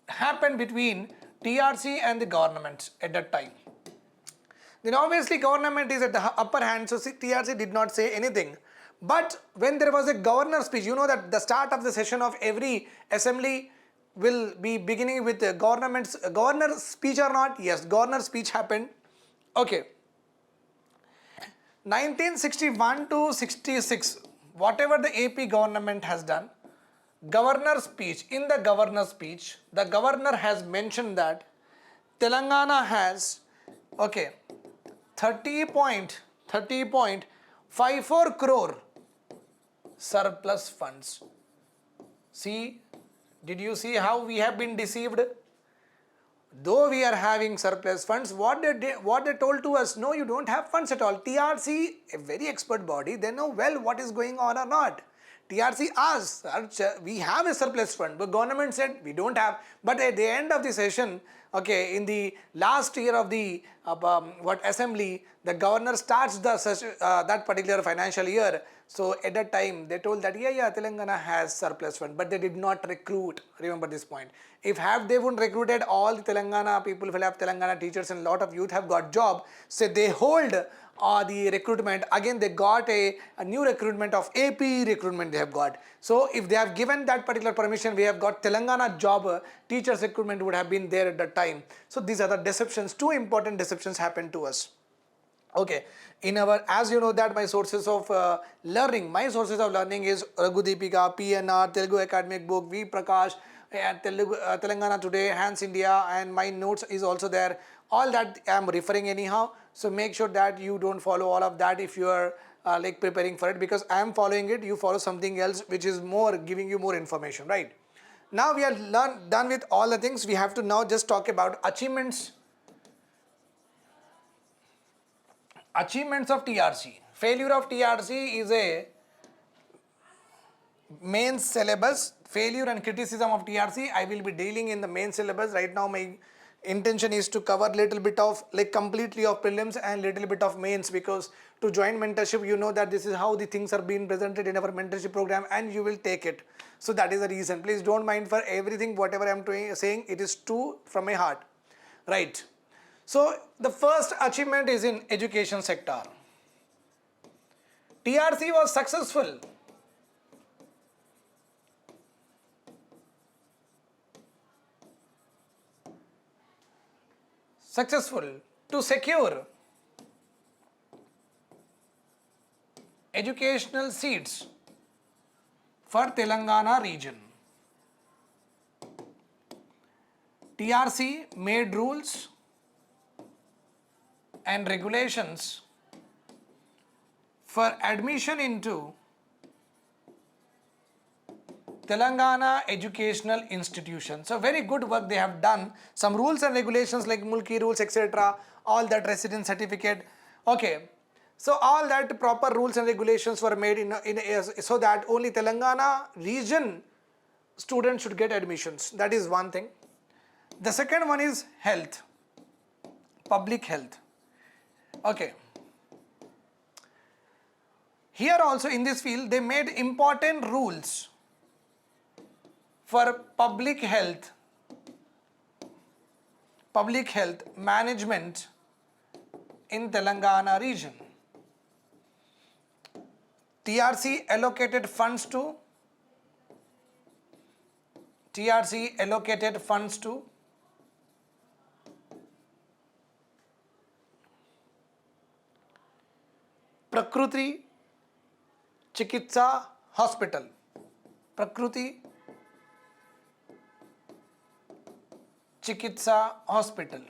happened between TRC and the government at that time. Then obviously government is at the upper hand, so TRC did not say anything. But when there was a governor's speech, you know that the start of the session of every assembly will be beginning with the governor's speech or not? Yes, governor's speech happened. Okay. 1961 to 66, whatever the AP government has done, governor's speech, in the governor's speech, the governor has mentioned that Telangana has, okay, 30.54 crore surplus funds. See, did you see how we have been deceived? Though we are having surplus funds, what they told to us, no, you don't have funds at all. TRC, a very expert body, they know well what is going on or not. TRC asked, we have a surplus fund, but government said we don't have. But at the end of the session, okay, in the last year of the assembly, the governor starts the that particular financial year. So at that time, they told that yeah, Telangana has surplus fund, but they did not recruit. Remember this point. If they wouldn't recruited, all the Telangana people will have Telangana teachers and a lot of youth have got job. So they hold the recruitment. Again, they got a new recruitment of AP recruitment they have got. So if they have given that particular permission, we have got Telangana job, teachers recruitment would have been there at that time. So these are the deceptions, two important deceptions happened to us. Okay, as you know that my sources of learning is Raghu Deepika, PNR, Telugu Academic Book, V Prakash, and Telangana Today, Hands India, and my notes is also there. All that I am referring anyhow. So make sure that you don't follow all of that if you are like preparing for it, because I am following it, you follow something else which is more giving you more information, right? Now we are done with all the things. We have to now just talk about achievements of TRC. Failure of TRC is a main syllabus. Failure and criticism of TRC, I will be dealing in the main syllabus. Right now my intention is to cover little bit of like completely of prelims and little bit of mains, because to join mentorship, you know that this is how the things are being presented in our mentorship program and you will take it. So that is the reason. Please don't mind for everything, whatever I am saying, it is true from my heart, right? So the first achievement is in education sector. TRC was successful to secure educational seats for Telangana region. TRC made rules and regulations for admission into Telangana educational institutions. So very good work they have done. Some rules and regulations like Mulki rules, etc. All that residence certificate. Okay. So all that proper rules and regulations were made so that only Telangana region students should get admissions. That is one thing. The second one is health, public health. Okay. Here also in this field they made important rules for public health management in Telangana region. TRC allocated funds to Prakriti Chikitsa Hospital. Prakriti Chikitsa Hospital.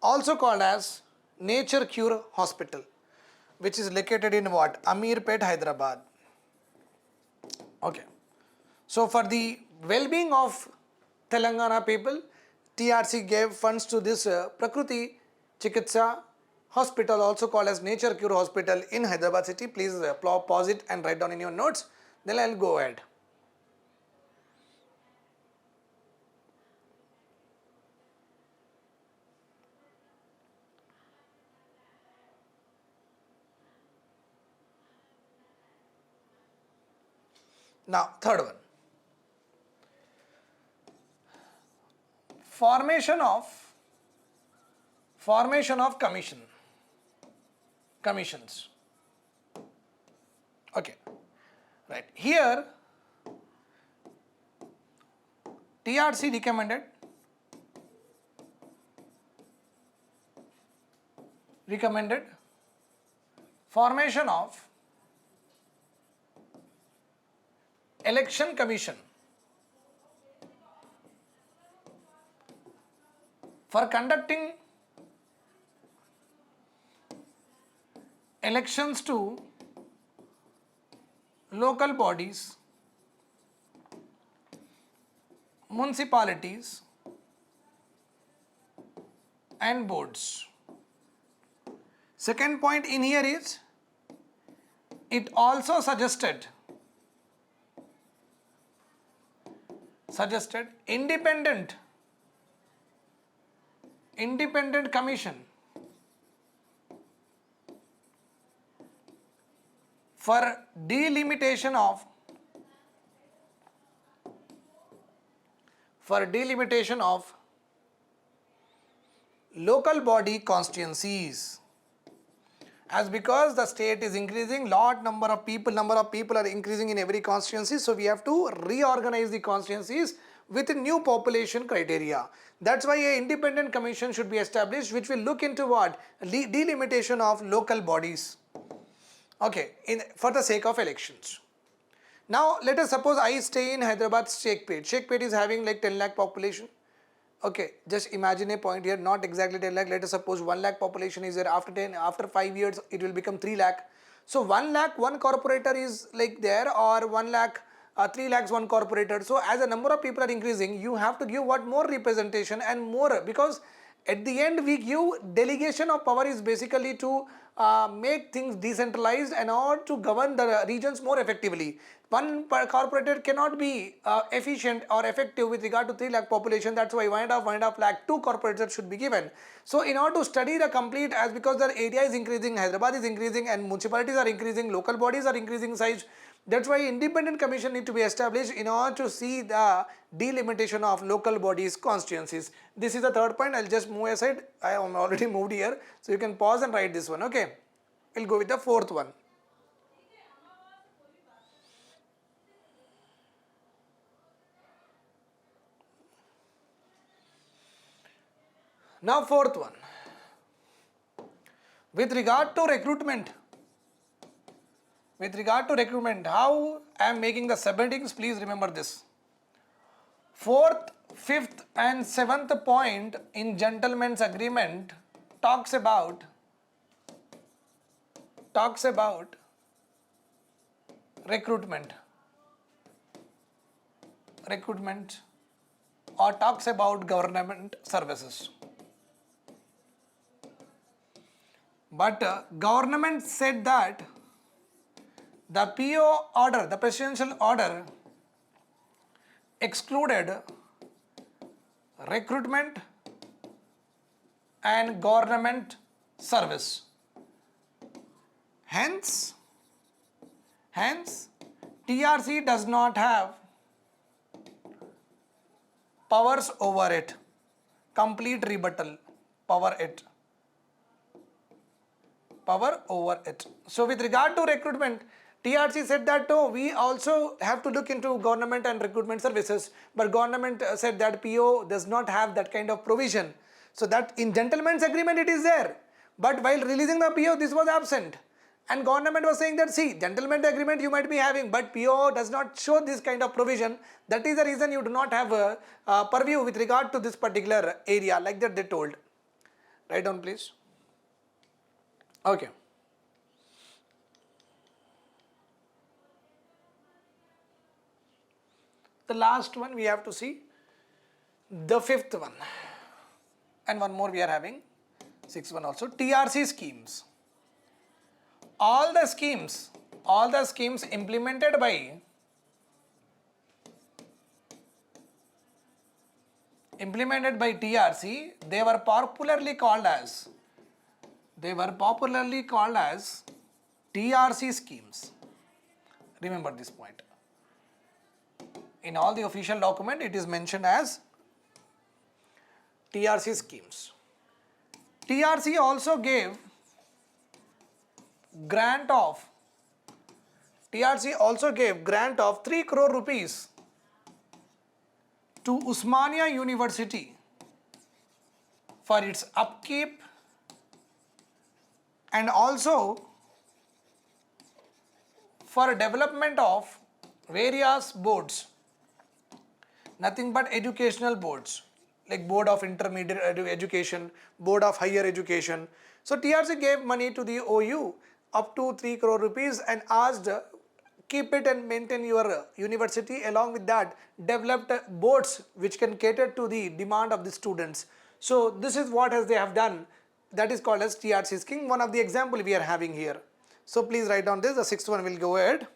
Also called as Nature Cure Hospital, which is located in what? Amirpet, Hyderabad. Okay. So for the well-being of Telangana people, TRC gave funds to this Prakriti Chikitsa Hospital, also called as Nature Cure Hospital in Hyderabad city. Please pause it and write down in your notes. Then I'll go ahead. Now, third one. Formation of commissions. Okay. Right. Here, TRC recommended formation of election commission for conducting elections to local bodies, municipalities and boards. Second point in here is it also suggested independent commission for delimitation of local body constituencies. As because the state is increasing, number of people are increasing in every constituency, so we have to reorganize the constituencies with new population criteria. That's why an independent commission should be established which will look into what? Delimitation of local bodies. Okay, for the sake of elections. Now let us suppose I stay in Hyderabad Sheikhpet. Sheikhpet is having like 10 lakh population. Okay, just imagine a point here, not exactly 10 lakh, let us suppose 1 lakh population is there. After 5 years it will become 3 lakh. So 1 lakh one corporator is like there, or 1 lakh 3 lakhs one corporator. So as the number of people are increasing, you have to give what? More representation and more, because at the end we give delegation of power is basically to make things decentralized and or to govern the regions more effectively. One corporator cannot be efficient or effective with regard to 3 lakh population. That's why 1.5 lakh 2 corporators should be given. So in order to study the complete, as because the area is increasing, Hyderabad is increasing and municipalities are increasing, local bodies are increasing size. That's why independent commission need to be established in order to see the delimitation of local bodies constituencies. This is the third point. I'll just move aside. I am already moved here. So you can pause and write this one. Okay. We'll go with the fourth one. Now fourth one. With regard to recruitment, how I am making the subheadings, please remember this. Fourth fifth and seventh point in gentleman's agreement talks about recruitment or talks about government services. But government said that the PO order, the presidential order, excluded recruitment and government service. Hence, TRC does not have powers over it. Complete rebuttal power over it. So with regard to recruitment, TRC said that no, we also have to look into government and recruitment services, but government said that PO does not have that kind of provision. So that in gentleman's agreement it is there, but while releasing the PO this was absent. And government was saying that see, gentleman's agreement you might be having, but PO does not show this kind of provision. That is the reason you do not have a purview with regard to this particular area, like that they told. Write down please. Okay. The last one we have to see, the fifth one, and one more we are having, sixth one also, TRC schemes. All the schemes implemented by TRC, they were popularly called as TRC schemes. Remember this point. In all the official document, it is mentioned as TRC schemes. TRC also gave grant of 3 crore rupees to Usmania University for its upkeep and also for development of various boards, nothing but educational boards like Board of Intermediate Education, Board of Higher Education. So TRC gave money to the OU up to 3 crore rupees and asked keep it and maintain your university, along with that developed boards which can cater to the demand of the students. So this is what they have done, that is called as TRC scheme. One of the example we are having here. So please write down this, the sixth one will go ahead.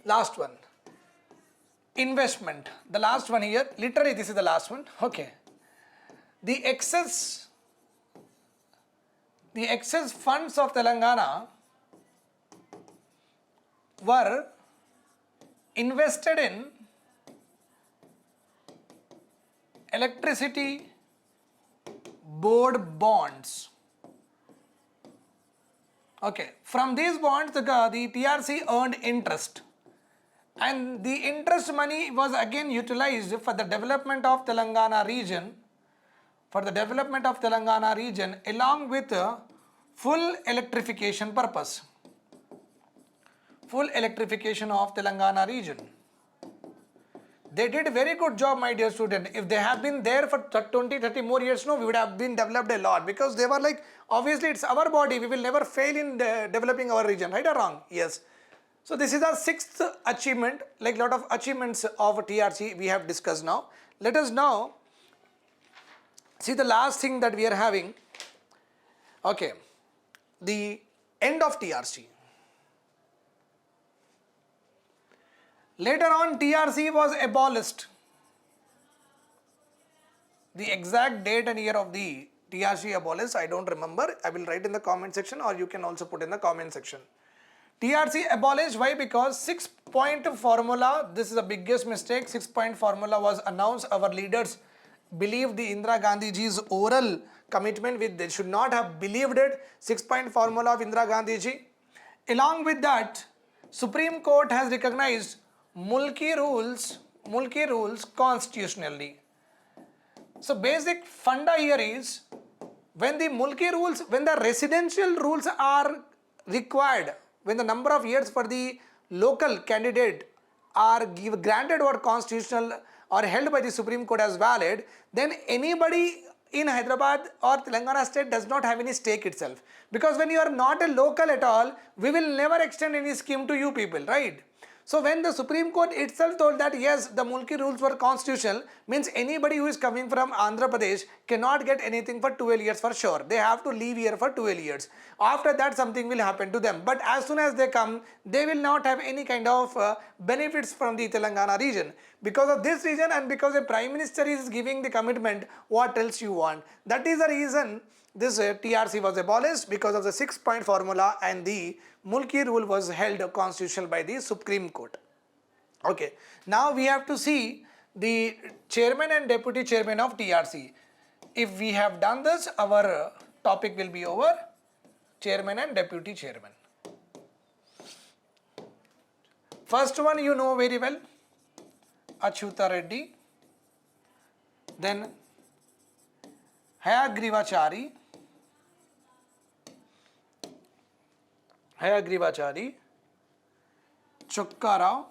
Last one, investment. The last one here, literally this is the last one. Okay. The excess funds of Telangana were invested in electricity board bonds. Okay, from these bonds the TRC earned interest, and the interest money was again utilized for the development of Telangana region, along with full electrification purpose. Full electrification of Telangana region. They did a very good job, my dear student. If they have been there for 20-30 more years, no, we would have been developed a lot, because they were like, obviously it's our body, we will never fail in developing our region, right or wrong? Yes. So this is our sixth achievement, like lot of achievements of TRC we have discussed now. Let us now see the last thing that we are having. Okay, the end of TRC. Later on, TRC was abolished. The exact date and year of the TRC abolished, I don't remember. I will write in the comment section, or you can also put in the comment section. TRC abolished, why? Because 6-point formula, this is the biggest mistake. 6-point formula was announced. Our leaders believed the Indira Gandhiji's oral commitment, with they should not have believed it. 6-point formula of Indira Gandhiji. Along with that, Supreme Court has recognized mulki rules constitutionally. So basic funda here is, when the mulki rules, when the residential rules are required, when the number of years for the local candidate are granted or constitutional or held by the Supreme Court as valid, then anybody in Hyderabad or Telangana state does not have any stake itself. Because when you are not a local at all, we will never extend any scheme to you people, right? So when the Supreme Court itself told that yes, the Mulki rules were constitutional, means anybody who is coming from Andhra Pradesh cannot get anything for 12 years for sure. They have to live here for 12 years. After that, something will happen to them. But as soon as they come, they will not have any kind of benefits from the Telangana region. Because of this reason and because the Prime Minister is giving the commitment, what else you want? That is the reason this TRC was abolished, because of the 6-point formula, and the Mulki rule was held constitutional by the Supreme Court. Okay, now we have to see the chairman and deputy chairman of TRC. If we have done this, our topic will be over. Chairman and deputy chairman. First one you know very well, Achyuta Reddy. Then Hayagrivachari, Chukkarao,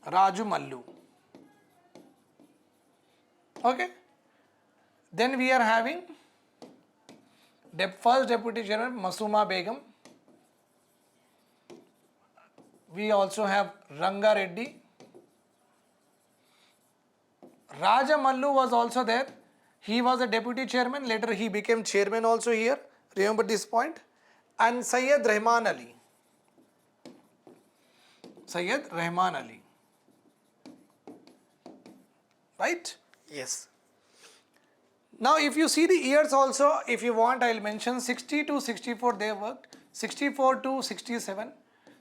Raju Mallu. Okay. Then we are having first deputy chairman Masuma Begum. We also have Ranga Reddy. Raja Mallu was also there. He was a deputy chairman. Later he became chairman also here. Remember this point. And Syed Rahman Ali. Right? Yes. Now if you see the years also, if you want, I will mention 60 to 64 they worked. 64 to 67.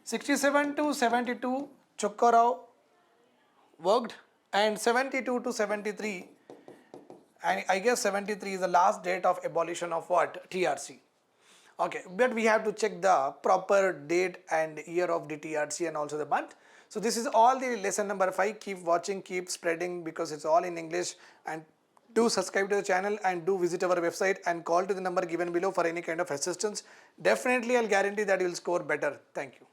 67 to 72 Chukkarao worked. And 72 to 73, and I guess 73 is the last date of abolition of what? TRC. Okay, but we have to check the proper date and year of the TRC and also the month. So this is all the lesson number 5. Keep watching, keep spreading, because it's all in English. And do subscribe to the channel and do visit our website and call to the number given below for any kind of assistance. Definitely I'll guarantee that you will score better. Thank you.